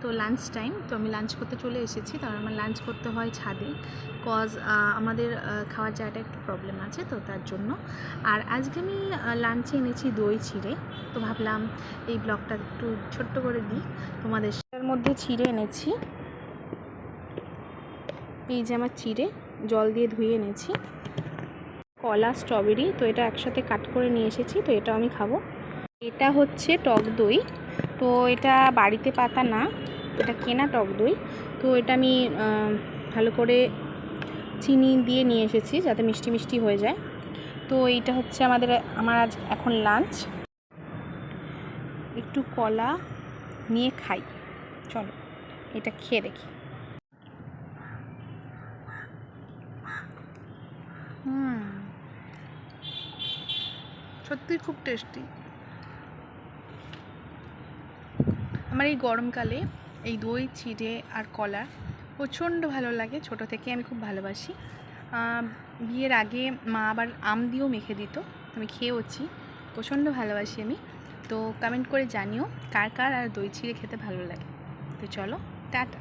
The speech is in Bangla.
তো লাঞ্চ টাইম, তো আমি লাঞ্চ করতে চলে এসেছি। কারণ আমার লাঞ্চ করতে হয় ছাদে, কজ আমাদের খাওয়ার জায়গাটা একটু প্রবলেম আছে, তো তার জন্য। আর আজকে আমি লাঞ্চে এনেছি দই চিড়ে, তো ভাবলাম এই ব্লগটা একটু ছোট্ট করে দিই তোমাদের। তার মধ্যে চিড়ে এনেছি, এই যে আমার চিড়ে জল দিয়ে ধুয়ে এনেছি, কলা, স্ট্রবেরি, তো এটা একসাথে কাট করে নিয়ে এসেছি, তো এটা আমি খাবো। এটা হচ্ছে টক দই, তো এটা বাড়িতে পাতা না, এটা কেনা টক দই। তো এটা আমি ভালো করে চিনি দিয়ে নিয়ে এসেছি যাতে মিষ্টি মিষ্টি হয়ে যায়। তো এইটা হচ্ছে আমার আজ এখন লাঞ্চ। একটু কলা নিয়ে খাই, চলো এটা খেয়ে দেখি। সত্যি খুব টেস্টি। আমার এই গরমকালে এই দই চিড়ে আর কলা প্রচণ্ড ভালো লাগে, ছোটো থেকে আমি খুব ভালোবাসি। বিয়ের আগে মা আবার আম দিয়েও মেখে দিত, আমি খেয়েওছি, প্রচণ্ড ভালোবাসি আমি। তো কমেন্ট করে জানিও কার কার আর দই চিড়ে খেতে ভালো লাগে। তো চলো, টাটা।